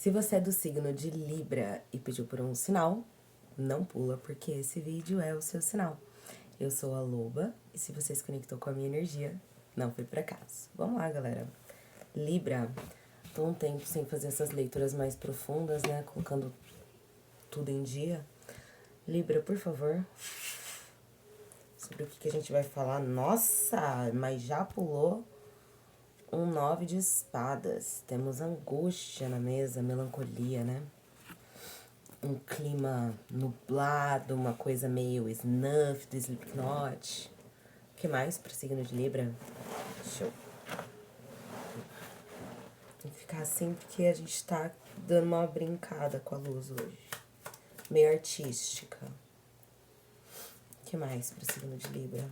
Se você é do signo de Libra e pediu por um sinal, não pula, porque esse vídeo é o seu sinal. Eu sou a Loba, e se você se conectou com a minha energia, não foi por acaso. Vamos lá, galera. Libra, tô um tempo sem fazer essas leituras mais profundas, né? Colocando tudo em dia. Libra, por favor. Sobre o que a gente vai falar. Nossa, mas já pulou um 9 de espadas. Temos angústia na mesa, melancolia, né? Um clima nublado, uma coisa meio snuff do Slipknot. O que mais pro signo de Libra? Show. Tem que ficar assim porque a gente tá dando uma brincada com a luz hoje. Meio artística. O que mais pro signo de Libra?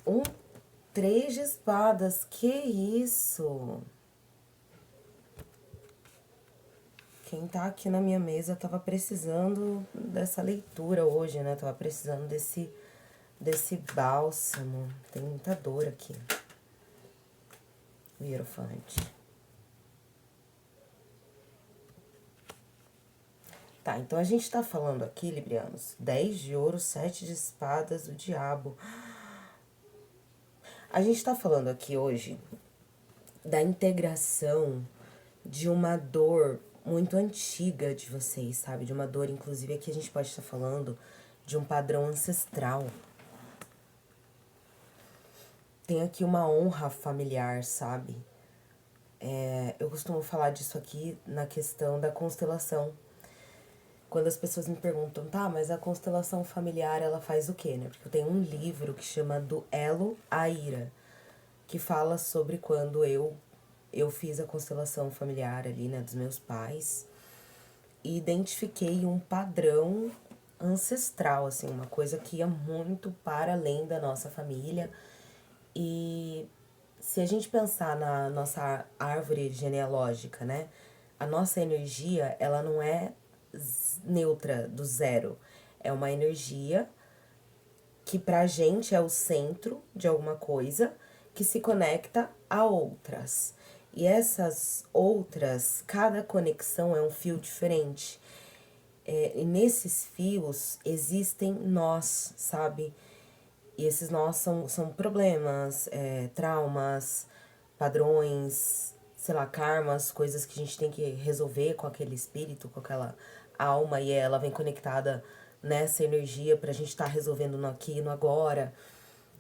Um 3 de espadas. Que isso? Quem tá aqui na minha mesa tava precisando dessa leitura hoje, né? Tava precisando desse bálsamo. Tem muita dor aqui. O Hierofante. Tá, então a gente tá falando aqui, Librianos, 10 de ouro, 7 de espadas, o diabo. A gente tá falando aqui hoje da integração de uma dor muito antiga de vocês, sabe? De uma dor, inclusive, aqui a gente pode estar falando de um padrão ancestral. Tem aqui uma honra familiar, sabe? Eu costumo falar disso aqui na questão da constelação. Quando as pessoas me perguntam, tá, mas a constelação familiar, ela faz o quê, né? Porque eu tenho um livro que chama Do Elo à Ira, que fala sobre quando eu fiz a constelação familiar ali, né, dos meus pais, e identifiquei um padrão ancestral, assim, uma coisa que ia muito para além da nossa família. E se a gente pensar na nossa árvore genealógica, né, a nossa energia, ela não é neutra, do zero. É uma energia que pra gente é o centro de alguma coisa que se conecta a outras. E essas outras, cada conexão é um fio diferente. E nesses fios existem nós, sabe? E esses nós são problemas, traumas, padrões, sei lá, karmas, coisas que a gente tem que resolver com aquele espírito, com aquela alma, e ela vem conectada nessa energia pra gente estar resolvendo no aqui e no agora.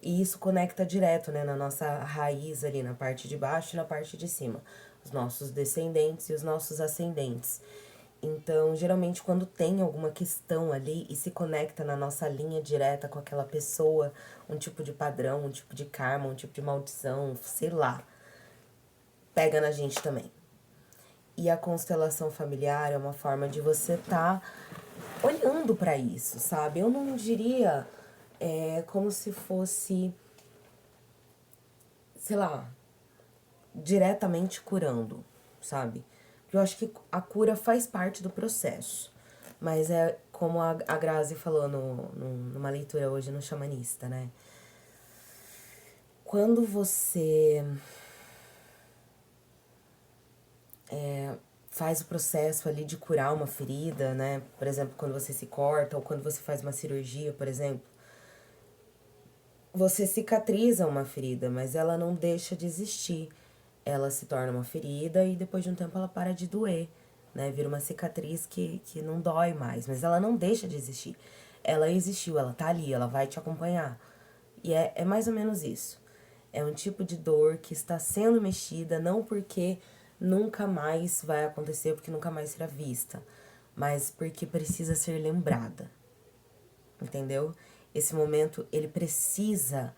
E isso conecta direto, né, na nossa raiz ali, na parte de baixo e na parte de cima. Os nossos descendentes e os nossos ascendentes. Então, geralmente, quando tem alguma questão ali e se conecta na nossa linha direta com aquela pessoa, um tipo de padrão, um tipo de karma, um tipo de maldição, sei lá, pega na gente também. E a constelação familiar é uma forma de você tá olhando pra isso, sabe? Eu não diria como se fosse, sei lá, diretamente curando, sabe? Eu acho que a cura faz parte do processo. Mas é como a Grazi falou numa leitura hoje no Xamanista, né? Quando você faz o processo ali de curar uma ferida, né? Por exemplo, quando você se corta ou quando você faz uma cirurgia, por exemplo, você cicatriza uma ferida, mas ela não deixa de existir. Ela se torna uma ferida e depois de um tempo ela para de doer, né? Vira uma cicatriz que não dói mais, mas ela não deixa de existir. Ela existiu, ela tá ali, ela vai te acompanhar. E é mais ou menos isso. É um tipo de dor que está sendo mexida, não porque nunca mais vai acontecer, porque nunca mais será vista, mas porque precisa ser lembrada. Entendeu? Esse momento, ele precisa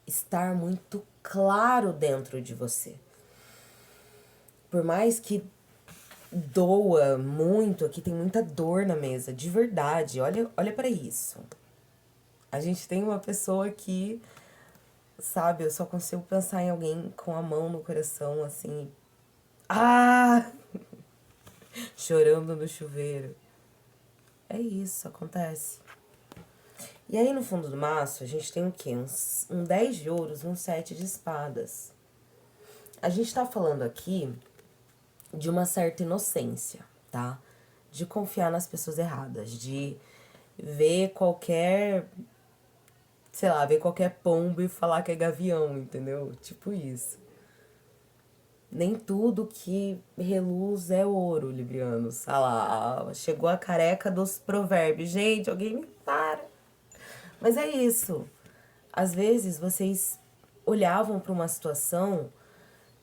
estar muito claro dentro de você. Por mais que doa muito, aqui tem muita dor na mesa, de verdade, olha para isso. A gente tem uma pessoa que, sabe, eu só consigo pensar em alguém com a mão no coração, assim, chorando no chuveiro. É isso, acontece. E aí no fundo do maço a gente tem o quê? Um 10 de ouros, um 7 de espadas. A gente tá falando aqui de uma certa inocência, tá? De confiar nas pessoas erradas, de ver qualquer, sei lá, ver qualquer pombo e falar que é gavião, entendeu? Tipo isso. Nem tudo que reluz é ouro, librianos. Ah lá, chegou a careca dos provérbios. Gente, alguém me para. Mas é isso. Às vezes vocês olhavam para uma situação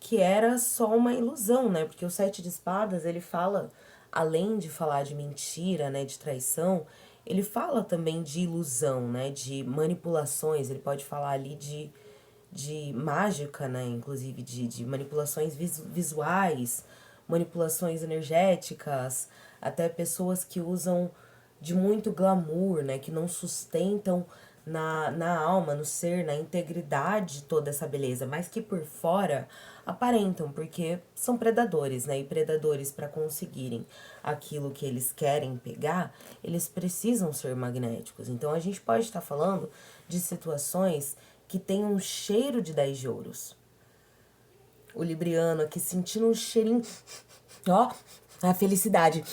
que era só uma ilusão, né? Porque o Sete de Espadas, ele fala, além de falar de mentira, né, de traição, ele fala também de ilusão, né, de manipulações, ele pode falar ali de mágica, né, inclusive de manipulações visuais, manipulações energéticas, até pessoas que usam de muito glamour, né, que não sustentam na alma, no ser, na integridade toda essa beleza, mas que por fora aparentam, porque são predadores, né? E predadores, para conseguirem aquilo que eles querem pegar, eles precisam ser magnéticos. Então a gente pode estar falando de situações que tem um cheiro de 10 de ouros. O libriano aqui sentindo um cheirinho, ó, a felicidade.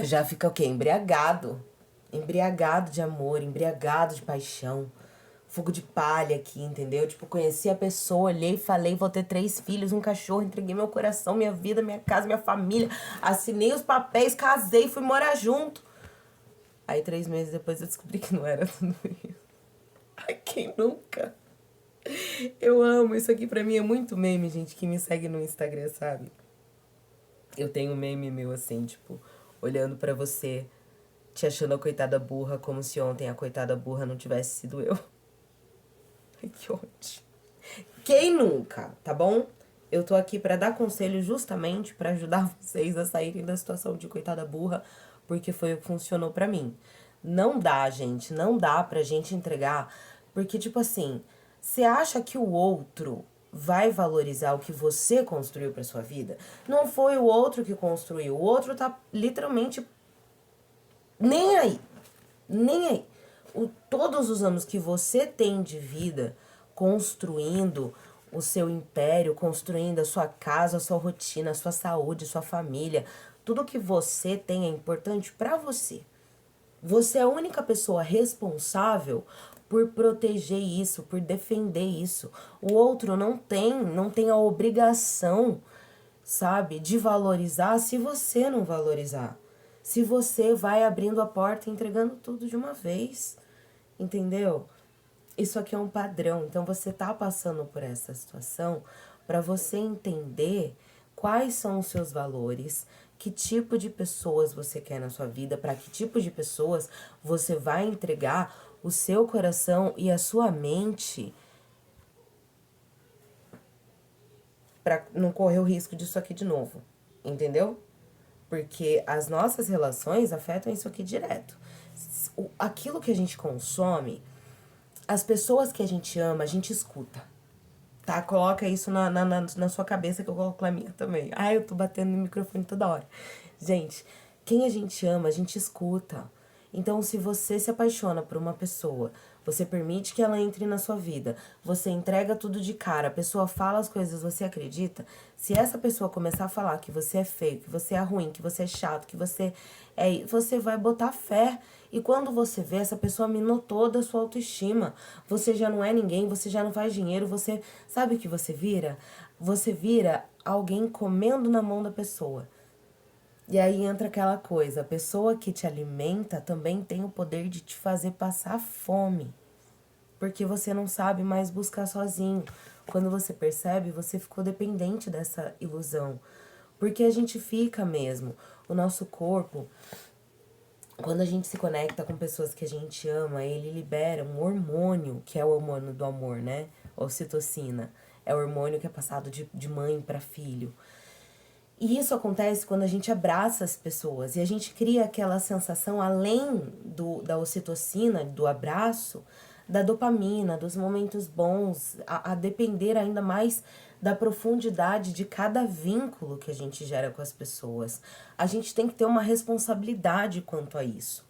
Já fica o quê? Embriagado. Embriagado de amor, embriagado de paixão. Fogo de palha aqui, entendeu? Tipo, conheci a pessoa, olhei, falei, vou ter 3 filhos, um cachorro, entreguei meu coração, minha vida, minha casa, minha família. Assinei os papéis, casei, fui morar junto. Aí 3 meses depois eu descobri que não era tudo isso. Ai, quem nunca? Eu amo, isso aqui pra mim é muito meme, gente, que me segue no Instagram, sabe? Eu tenho um meme meu assim, tipo, olhando pra você, te achando a coitada burra, como se ontem a coitada burra não tivesse sido eu. Ai, que ódio. Quem nunca, tá bom? Eu tô aqui pra dar conselho justamente pra ajudar vocês a saírem da situação de coitada burra, porque foi o que funcionou pra mim. Não dá, gente, não dá pra gente entregar, porque tipo assim, você acha que o outro vai valorizar o que você construiu pra sua vida? Não foi o outro que construiu, o outro tá literalmente nem aí. Nem aí. Todos os anos que você tem de vida construindo o seu império, construindo a sua casa, a sua rotina, a sua saúde, a sua família, tudo que você tem é importante pra você. Você é a única pessoa responsável por proteger isso, por defender isso. O outro não tem a obrigação, sabe, de valorizar se você não valorizar. Se você vai abrindo a porta e entregando tudo de uma vez, entendeu? Isso aqui é um padrão. Então você tá passando por essa situação para você entender quais são os seus valores, que tipo de pessoas você quer na sua vida, para que tipo de pessoas você vai entregar o seu coração e a sua mente para não correr o risco disso aqui de novo, entendeu? Porque as nossas relações afetam isso aqui direto. Aquilo que a gente consome, as pessoas que a gente ama, a gente escuta. Tá? Coloca isso na sua cabeça que eu coloco na minha também. Ai, eu tô batendo no microfone toda hora. Gente, quem a gente ama, a gente escuta. Então, se você se apaixona por uma pessoa, você permite que ela entre na sua vida, você entrega tudo de cara, a pessoa fala as coisas, você acredita, se essa pessoa começar a falar que você é feio, que você é ruim, que você é chato, que você é... Você vai botar fé. E quando você vê, essa pessoa minou toda a sua autoestima. Você já não é ninguém, você já não faz dinheiro, você... Sabe o que você vira? Você vira alguém comendo na mão da pessoa. E aí entra aquela coisa, a pessoa que te alimenta também tem o poder de te fazer passar fome. Porque você não sabe mais buscar sozinho. Quando você percebe, você ficou dependente dessa ilusão. Porque a gente fica mesmo. O nosso corpo, quando a gente se conecta com pessoas que a gente ama, ele libera um hormônio, que é o hormônio do amor, né? Ocitocina. É o hormônio que é passado de mãe para filho. E isso acontece quando a gente abraça as pessoas e a gente cria aquela sensação, além da ocitocina, do abraço, da dopamina, dos momentos bons, a depender ainda mais da profundidade de cada vínculo que a gente gera com as pessoas. A gente tem que ter uma responsabilidade quanto a isso.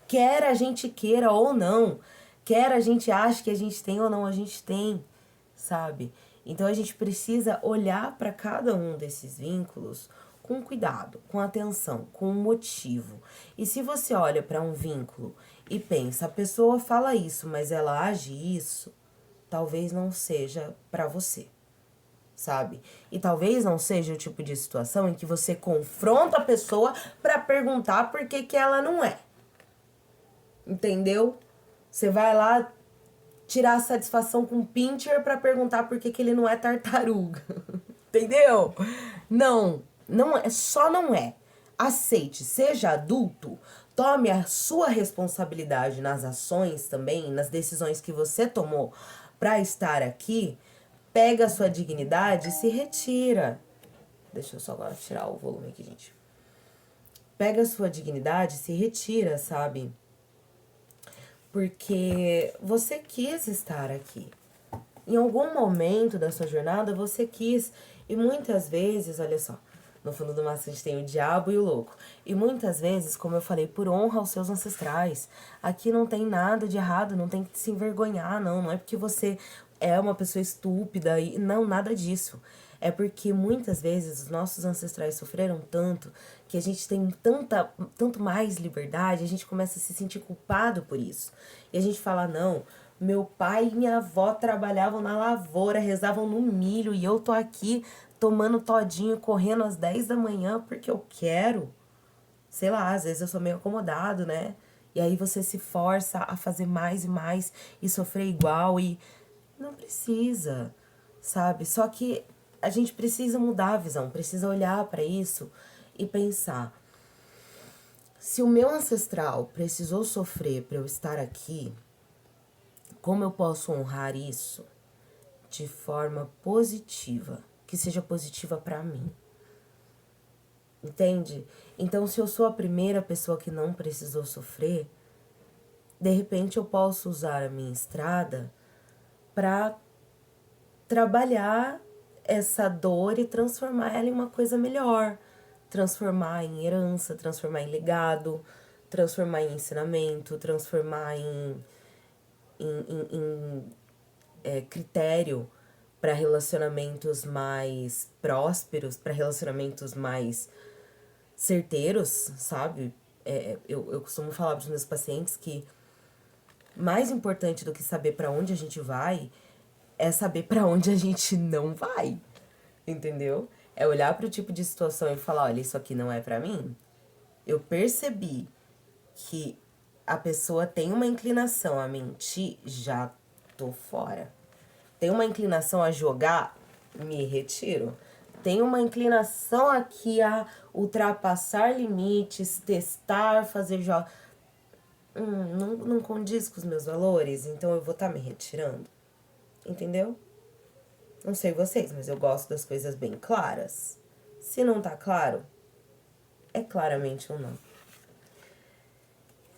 Quer a gente queira ou não, quer a gente ache que a gente tem ou não, a gente tem, sabe? Então a gente precisa olhar para cada um desses vínculos com cuidado, com atenção, com motivo. E se você olha para um vínculo e pensa, a pessoa fala isso, mas ela age isso, talvez não seja para você, sabe? E talvez não seja o tipo de situação em que você confronta a pessoa para perguntar por que que ela não é. Entendeu? Você vai lá tirar a satisfação com o pincher para perguntar por que que ele não é tartaruga. Entendeu? Não, não é, só não é. Aceite, seja adulto, tome a sua responsabilidade nas ações também, nas decisões que você tomou para estar aqui, pega a sua dignidade e se retira. Deixa eu só agora tirar o volume aqui, gente. Pega a sua dignidade e se retira, sabe? Porque você quis estar aqui. Em algum momento da sua jornada, você quis. E muitas vezes, olha só, no fundo do mar a gente tem o diabo e o louco. E muitas vezes, como eu falei, por honra aos seus ancestrais. Aqui não tem nada de errado, não tem que se envergonhar, não. Não é porque você é uma pessoa estúpida. E não, nada disso. É porque muitas vezes os nossos ancestrais sofreram tanto que a gente tem tanto mais liberdade, a gente começa a se sentir culpado por isso. E a gente fala, não, meu pai e minha avó trabalhavam na lavoura, rezavam no milho e eu tô aqui tomando todinho, correndo às 10 da manhã porque eu quero. Sei lá, às vezes eu sou meio acomodado, né? E aí você se força a fazer mais e mais e sofrer igual e não precisa, sabe? Só que a gente precisa mudar a visão, precisa olhar para isso e pensar: se o meu ancestral precisou sofrer para eu estar aqui, como eu posso honrar isso de forma positiva, que seja positiva para mim? Entende? Então, se eu sou a primeira pessoa que não precisou sofrer, de repente eu posso usar a minha estrada para trabalhar essa dor e transformar ela em uma coisa melhor. Transformar em herança, transformar em legado, transformar em ensinamento, transformar em critério para relacionamentos mais prósperos, para relacionamentos mais certeiros, sabe? Eu costumo falar para os meus pacientes que mais importante do que saber para onde a gente vai é saber para onde a gente não vai, entendeu? É olhar para o tipo de situação e falar, olha, isso aqui não é para mim. Eu percebi que a pessoa tem uma inclinação a mentir, já tô fora. Tem uma inclinação a jogar, me retiro. Tem uma inclinação aqui a ultrapassar limites, testar, fazer jogos. Não condiz com os meus valores, então eu vou estar me retirando. Entendeu? Não sei vocês, mas eu gosto das coisas bem claras. Se não tá claro, é claramente um não.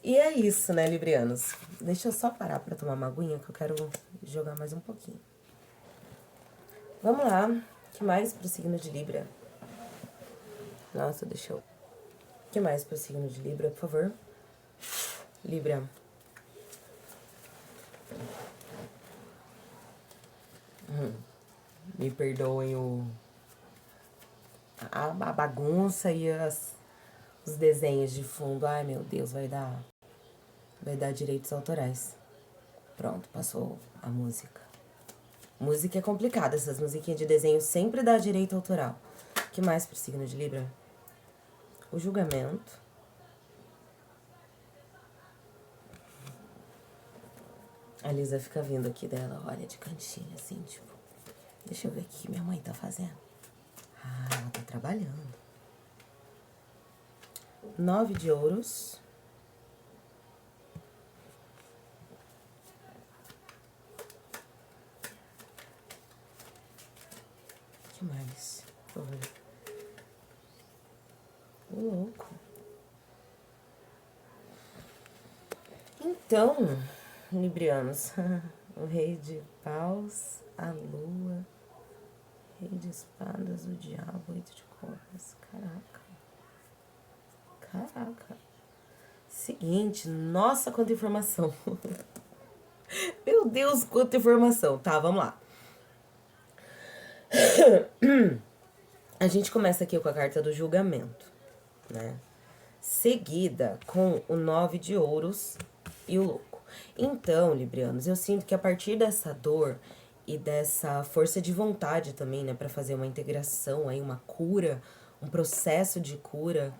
E é isso, né, librianos? Deixa eu só parar pra tomar uma aguinha, que eu quero jogar mais um pouquinho. Vamos lá. O que mais pro signo de Libra? Nossa, deixa eu... O que mais pro signo de Libra, por favor? Libra. Me perdoem a bagunça e os desenhos de fundo. Ai, meu Deus, vai dar direitos autorais. Pronto, passou a música. Música é complicada, essas musiquinhas de desenho sempre dá direito autoral. O que mais pro signo de Libra? O julgamento. A Lisa fica vindo aqui dela, olha, de cantinho, assim, tipo... Deixa eu ver o que minha mãe tá fazendo. Ah, ela tá trabalhando. 9 de ouros. O que mais? Por favor. Ô, louco. Então, librianos, o rei de paus, a lua, rei de espadas, o diabo, 8 de copas. Caraca. Seguinte, nossa, quanta informação. Meu Deus, quanta informação. Tá, vamos lá. A gente começa aqui com a carta do julgamento, né? Seguida com o 9 de ouros e o louco. Então, librianos, eu sinto que a partir dessa dor e dessa força de vontade também, né, para fazer uma integração aí, uma cura, um processo de cura,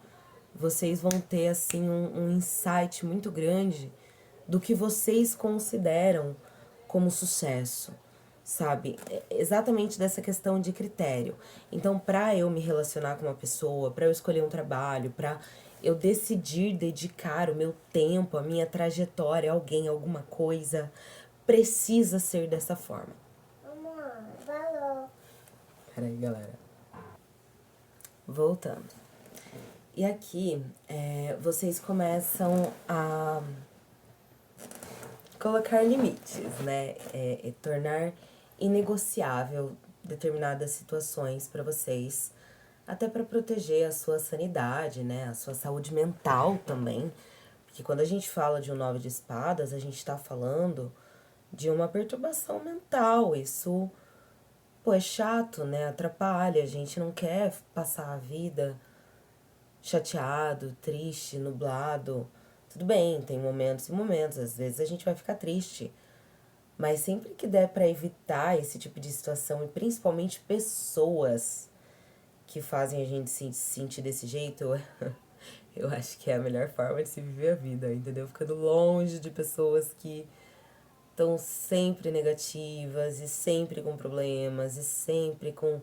vocês vão ter assim um insight muito grande do que vocês consideram como sucesso, sabe? Exatamente dessa questão de critério. Então, para eu me relacionar com uma pessoa, para eu escolher um trabalho, para eu decidir dedicar o meu tempo, a minha trajetória a alguém, alguma coisa, precisa ser dessa forma. Valeu. Peraí, galera. Voltando. E aqui, vocês começam a colocar limites, né? Tornar inegociável determinadas situações para vocês, até para proteger a sua sanidade, né? A sua saúde mental também. Porque quando a gente fala de um 9 de espadas, a gente tá falando de uma perturbação mental. Isso, pô, é chato, né? Atrapalha. A gente não quer passar a vida chateado, triste, nublado. Tudo bem, tem momentos e momentos, às vezes a gente vai ficar triste. Mas sempre que der pra evitar esse tipo de situação, e principalmente pessoas que fazem a gente se sentir desse jeito, eu acho que é a melhor forma de se viver a vida, entendeu? Ficando longe de pessoas que estão sempre negativas e sempre com problemas e sempre com...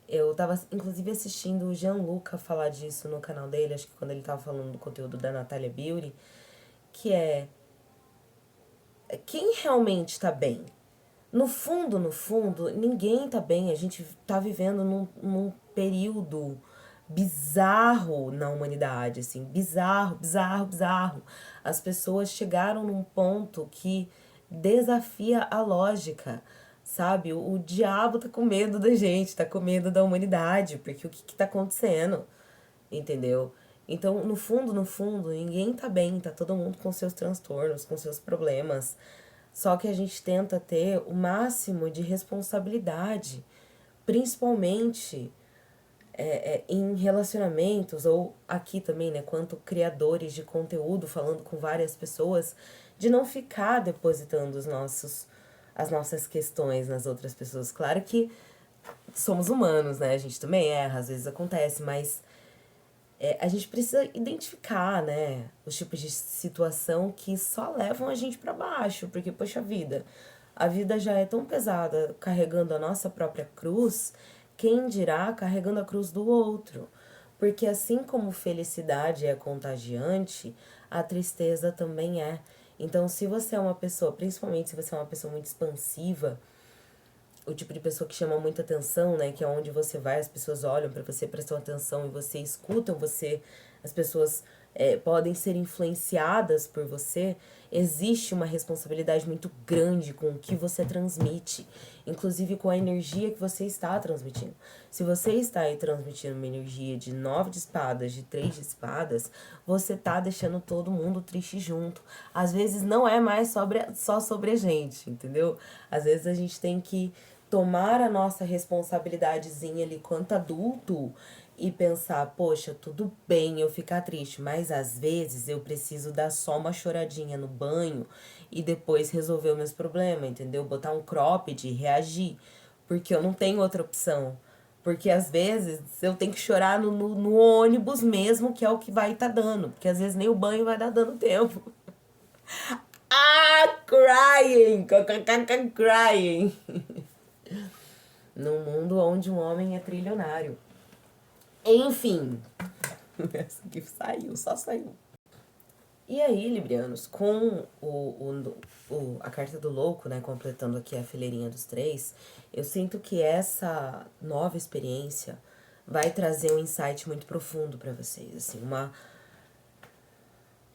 Eu tava, inclusive, assistindo o Gianluca falar disso no canal dele, acho que quando ele tava falando do conteúdo da Natalia Beauty, que é quem realmente tá bem? No fundo, ninguém tá bem. A gente tá vivendo num período bizarro na humanidade, assim, bizarro. As pessoas chegaram num ponto que desafia a lógica, sabe? O diabo tá com medo da gente, tá com medo da humanidade, porque o que tá acontecendo, entendeu? Então, no fundo, ninguém tá bem, tá todo mundo com seus transtornos, com seus problemas. Só que a gente tenta ter o máximo de responsabilidade, principalmente em relacionamentos, ou aqui também, né, quanto criadores de conteúdo, falando com várias pessoas, de não ficar depositando as nossas questões nas outras pessoas. Claro que somos humanos, né, a gente também erra, às vezes acontece, mas a gente precisa identificar, né, os tipos de situação que só levam a gente pra baixo, porque, poxa vida, a vida já é tão pesada carregando a nossa própria cruz, quem dirá carregando a cruz do outro? Porque assim como felicidade é contagiante, a tristeza também é. Então, se você é uma pessoa, principalmente se você é uma pessoa muito expansiva, o tipo de pessoa que chama muita atenção, né? Que é onde você vai, as pessoas olham pra você, prestam atenção e você escutam você, as pessoas podem ser influenciadas por você. Existe uma responsabilidade muito grande com o que você transmite, inclusive com a energia que você está transmitindo. Se você está aí transmitindo uma energia de 9 de espadas, de 3 de espadas, você tá deixando todo mundo triste junto. Às vezes não é mais só sobre a gente, entendeu? Às vezes a gente tem que tomar a nossa responsabilidadezinha ali quanto adulto e pensar, poxa, tudo bem eu ficar triste, mas às vezes eu preciso dar só uma choradinha no banho e depois resolver os meus problemas, entendeu? Botar um cropped e reagir, porque eu não tenho outra opção. Porque às vezes eu tenho que chorar no ônibus mesmo, que é o que vai tá dando. Porque às vezes nem o banho vai dar dando tempo. Ah, crying! Crying! Num mundo onde um homem é trilionário. Enfim. Essa aqui saiu, só saiu. E aí, librianos, com a carta do louco, né, completando aqui a fileirinha dos 3, eu sinto que essa nova experiência vai trazer um insight muito profundo pra vocês, assim, uma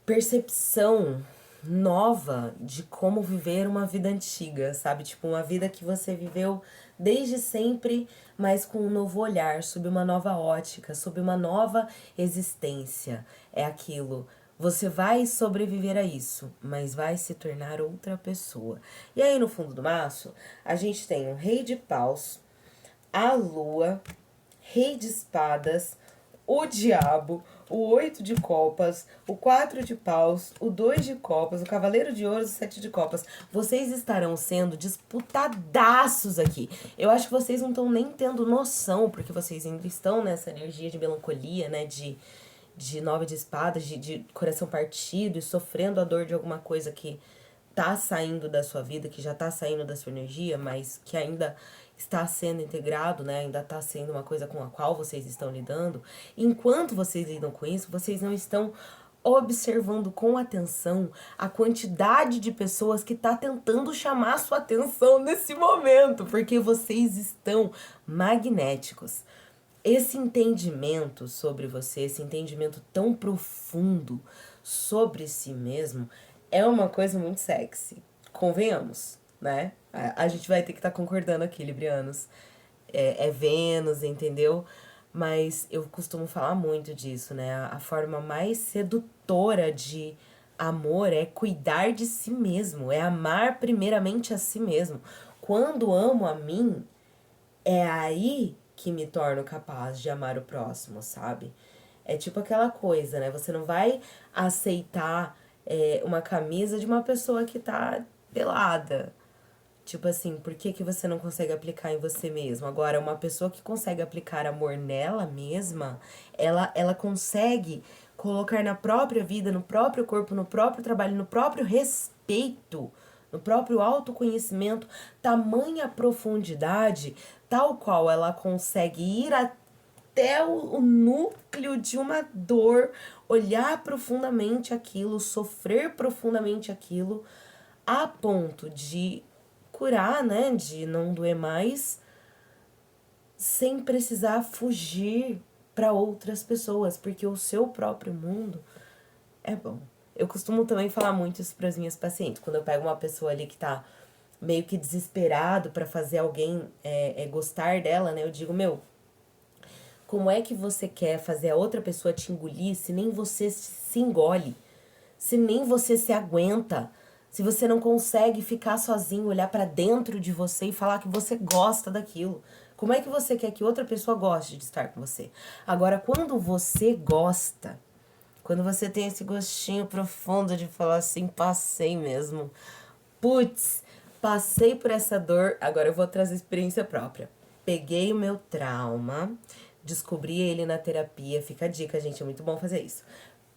percepção nova de como viver uma vida antiga, sabe? Tipo, uma vida que você viveu desde sempre, mas com um novo olhar, sob uma nova ótica, sob uma nova existência. É aquilo. Você vai sobreviver a isso, mas vai se tornar outra pessoa. E aí, no fundo do maço, a gente tem o Rei de Paus, a lua, rei de espadas, o diabo, o 8 de copas, o 4 de paus, o 2 de copas, o cavaleiro de ouros, o 7 de copas. Vocês estarão sendo disputadaços aqui. Eu acho que vocês não estão nem tendo noção, porque vocês ainda estão nessa energia de melancolia, né, de 9 de espadas, de coração partido e sofrendo a dor de alguma coisa que tá saindo da sua vida, que já tá saindo da sua energia, mas que ainda está sendo integrado, né? Ainda tá sendo uma coisa com a qual vocês estão lidando. Enquanto vocês lidam com isso, vocês não estão observando com atenção a quantidade de pessoas que tá tentando chamar a sua atenção nesse momento, porque vocês estão magnéticos. Esse entendimento sobre você, esse entendimento tão profundo sobre si mesmo, é uma coisa muito sexy. Convenhamos, né? A gente vai ter que estar concordando aqui, librianos. É Vênus, entendeu? Mas eu costumo falar muito disso, né? A forma mais sedutora de amor é cuidar de si mesmo, é amar primeiramente a si mesmo. Quando amo a mim, é aí que me torno capaz de amar o próximo, sabe? É tipo aquela coisa, né? Você não vai aceitar uma camisa de uma pessoa que tá pelada. Tipo assim, por que que você não consegue aplicar em você mesmo? Agora, uma pessoa que consegue aplicar amor nela mesma, ela consegue colocar na própria vida, no próprio corpo, no próprio trabalho, no próprio respeito, no próprio autoconhecimento, tamanha profundidade, tal qual ela consegue ir até o núcleo de uma dor, olhar profundamente aquilo, sofrer profundamente aquilo, a ponto de curar, né, de não doer mais, sem precisar fugir para outras pessoas, porque o seu próprio mundo é bom. Eu costumo também falar muito isso para as minhas pacientes, quando eu pego uma pessoa ali que tá meio que desesperado para fazer alguém gostar dela, né, eu digo, meu, como é que você quer fazer a outra pessoa te engolir se nem você se engole? Se nem você se aguenta? Se você não consegue ficar sozinho, olhar pra dentro de você e falar que você gosta daquilo? Como é que você quer que outra pessoa goste de estar com você? Agora, quando você gosta, quando você tem esse gostinho profundo de falar assim, passei mesmo. Putz, passei por essa dor, agora eu vou trazer experiência própria. Peguei o meu trauma, descobri ele na terapia. Fica a dica, gente, é muito bom fazer isso.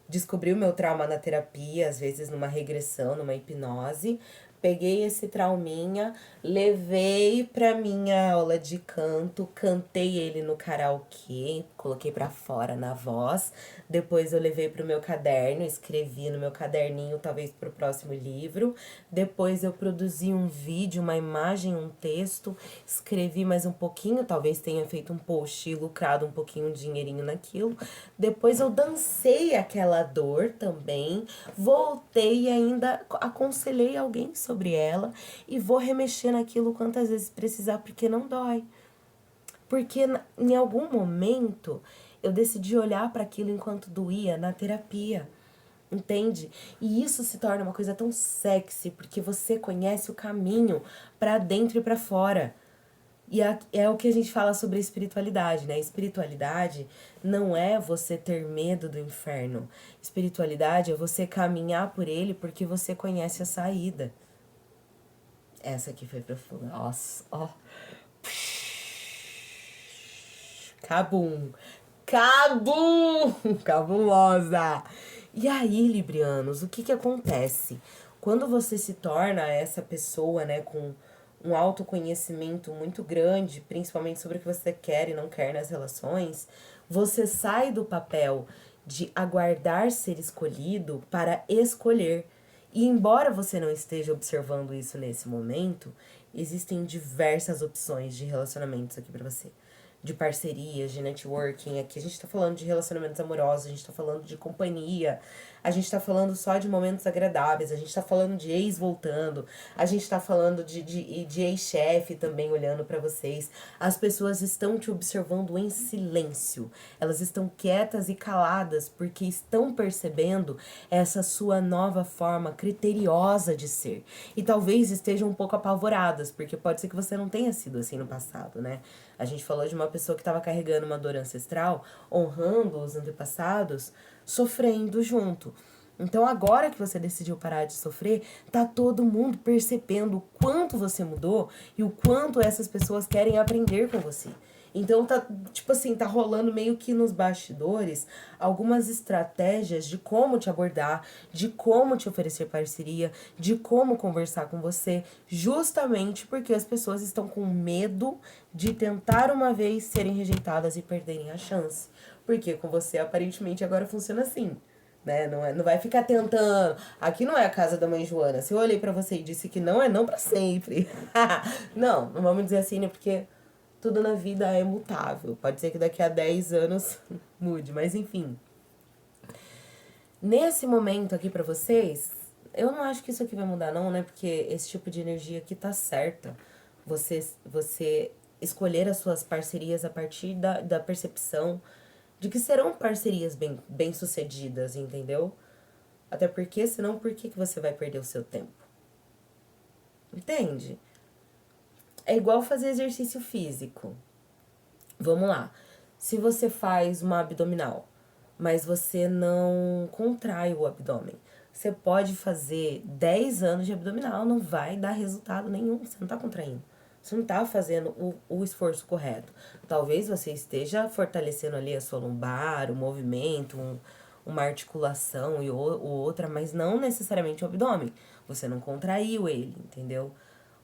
Descobri o meu trauma na terapia, às vezes numa regressão, numa hipnose. Peguei esse trauminha, levei pra minha aula de canto, cantei ele no karaokê, coloquei pra fora na voz. Depois eu levei pro meu caderno, escrevi no meu caderninho, talvez pro próximo livro. Depois eu produzi um vídeo, uma imagem, um texto, escrevi mais um pouquinho, talvez tenha feito um post e lucrado um pouquinho de dinheirinho naquilo. Depois eu dancei aquela dor também, voltei e ainda aconselhei alguém sobre ela e vou remexer naquilo quantas vezes precisar, porque não dói. Porque em algum momento eu decidi olhar para aquilo enquanto doía na terapia. Entende? E isso se torna uma coisa tão sexy, porque você conhece o caminho para dentro e para fora. E é o que a gente fala sobre a espiritualidade, né? Espiritualidade não é você ter medo do inferno. Espiritualidade é você caminhar por ele porque você conhece a saída. Essa aqui foi profunda. Nossa, ó. Cabum. Cabum! Cabulosa! E aí, librianos, o que que acontece? Quando você se torna essa pessoa, né, com um autoconhecimento muito grande, principalmente sobre o que você quer e não quer nas relações, você sai do papel de aguardar ser escolhido para escolher. E embora você não esteja observando isso nesse momento, existem diversas opções de relacionamentos aqui pra você. De parcerias, de networking. Aqui a gente tá falando de relacionamentos amorosos, a gente tá falando de companhia, a gente tá falando só de momentos agradáveis, a gente tá falando de ex voltando, a gente tá falando de ex-chefe também olhando pra vocês. As pessoas estão te observando em silêncio, elas estão quietas e caladas porque estão percebendo essa sua nova forma criteriosa de ser. E talvez estejam um pouco apavoradas, porque pode ser que você não tenha sido assim no passado, né? A gente falou de uma pessoa que estava carregando uma dor ancestral, honrando os antepassados, sofrendo junto. Então, agora que você decidiu parar de sofrer, tá todo mundo percebendo o quanto você mudou e o quanto essas pessoas querem aprender com você. Então, tá, tipo assim, tá rolando meio que nos bastidores algumas estratégias de como te abordar, de como te oferecer parceria, de como conversar com você, justamente porque as pessoas estão com medo de tentar uma vez serem rejeitadas e perderem a chance. Porque com você, aparentemente, agora funciona assim. Né? Não vai ficar tentando. Aqui não é a casa da mãe Joana. Se eu olhei pra você e disse que não, é não pra sempre. Não vamos dizer assim, né? Porque tudo na vida é mutável. Pode ser que daqui a 10 anos mude, mas enfim. Nesse momento aqui pra vocês, eu não acho que isso aqui vai mudar não, né? Porque esse tipo de energia aqui tá certa. Você escolher as suas parcerias a partir da percepção de que serão parcerias bem sucedidas, entendeu? Até porque, senão, por que você vai perder o seu tempo? Entende? É igual fazer exercício físico. Vamos lá. Se você faz uma abdominal, mas você não contrai o abdômen, você pode fazer 10 anos de abdominal, não vai dar resultado nenhum, você não tá contraindo. Você não tá fazendo o esforço correto. Talvez você esteja fortalecendo ali a sua lombar, o movimento, uma articulação e outra, mas não necessariamente o abdômen. Você não contraiu ele, entendeu?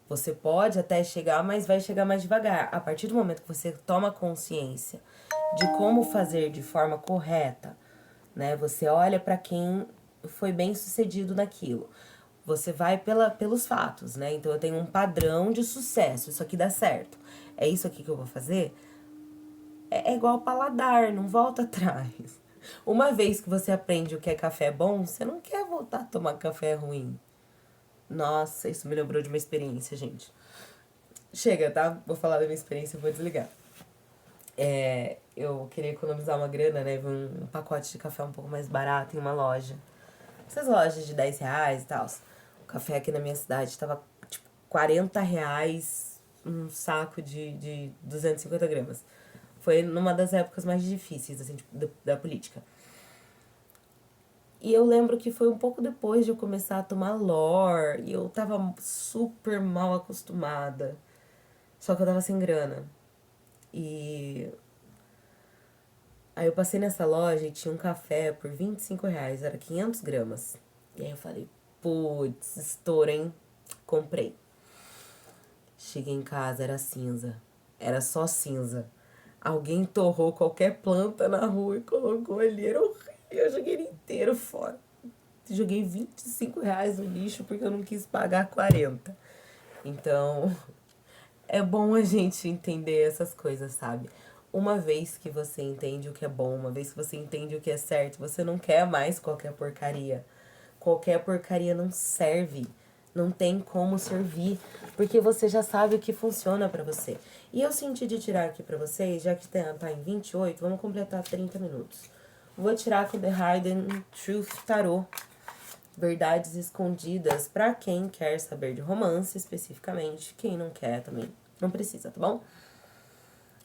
Você pode até chegar, mas vai chegar mais devagar. A partir do momento que você toma consciência de como fazer de forma correta, né? Você olha para quem foi bem sucedido naquilo. Você vai pelos fatos, né? Então eu tenho um padrão de sucesso. Isso aqui dá certo. É isso aqui que eu vou fazer? É igual paladar, não volta atrás. Uma vez que você aprende o que é café bom, você não quer voltar a tomar café ruim. Nossa, isso me lembrou de uma experiência, gente. Chega, tá? Vou falar da minha experiência e vou desligar. Eu queria economizar uma grana, né? Vi um pacote de café um pouco mais barato em uma loja. Essas lojas de 10 reais e tal. O café aqui na minha cidade tava, tipo, 40 reais um saco de 250 gramas. Foi numa das épocas mais difíceis, assim, tipo, da política. E eu lembro que foi um pouco depois de eu começar a tomar Lor. E eu tava super mal acostumada. Só que eu tava sem grana. E aí eu passei nessa loja e tinha um café por 25 reais, era 500 gramas. E aí eu falei, putz, estouro, hein? Comprei. Cheguei em casa, era cinza. Era só cinza. Alguém torrou qualquer planta na rua e colocou ali, era horrível. Eu joguei ele inteiro fora. Joguei 25 reais no lixo porque eu não quis pagar 40. Então, é bom a gente entender essas coisas, sabe? Uma vez que você entende o que é bom, uma vez que você entende o que é certo, você não quer mais qualquer porcaria. Qualquer porcaria não serve. Não tem como servir, porque você já sabe o que funciona pra você. E eu senti de tirar aqui pra vocês, já que tá em 28, vamos completar 30 minutos. Vou tirar com The Hidden Truth Tarot. Verdades escondidas pra quem quer saber de romance especificamente. Quem não quer também não precisa, tá bom?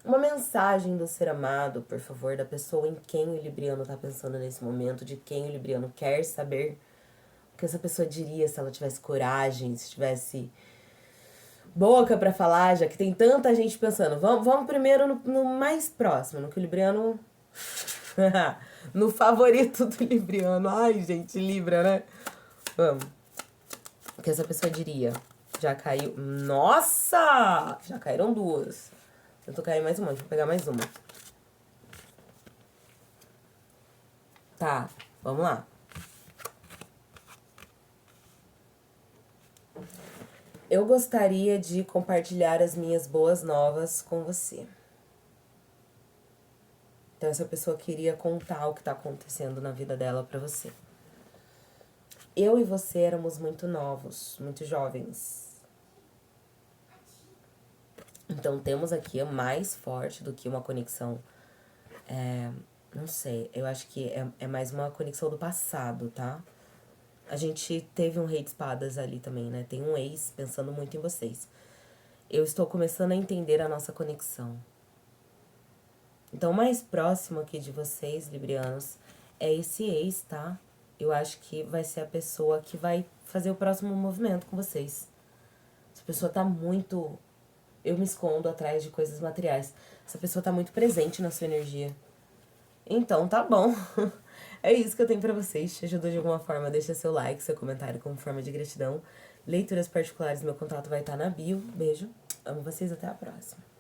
Uma mensagem do ser amado, por favor, da pessoa em quem o libriano tá pensando nesse momento, de quem o libriano quer saber o que essa pessoa diria se ela tivesse coragem, se tivesse boca pra falar, já que tem tanta gente pensando. Vamos primeiro no mais próximo, no que o libriano... no favorito do libriano. Ai, gente, Libra, né? Vamos. O que essa pessoa diria? Já caiu... Nossa! Já caíram duas. Tentou cair mais uma, vou pegar mais uma. Tá, vamos lá. Eu gostaria de compartilhar as minhas boas novas com você. Então, essa pessoa queria contar o que tá acontecendo na vida dela pra você. Eu e você éramos muito novos, muito jovens. Então, temos aqui mais forte do que uma conexão. Não sei, eu acho que é mais uma conexão do passado, tá? A gente teve um rei de espadas ali também, né? Tem um ex pensando muito em vocês. Eu estou começando a entender a nossa conexão. Então, o mais próximo aqui de vocês, librianos, é esse ex, tá? Eu acho que vai ser a pessoa que vai fazer o próximo movimento com vocês. Essa pessoa tá muito... Eu me escondo atrás de coisas materiais. Essa pessoa tá muito presente na sua energia. Então, tá bom. É isso que eu tenho pra vocês. Te ajudou de alguma forma, deixa seu like, seu comentário como forma de gratidão. Leituras particulares, meu contato vai estar na bio. Beijo. Amo vocês, até a próxima.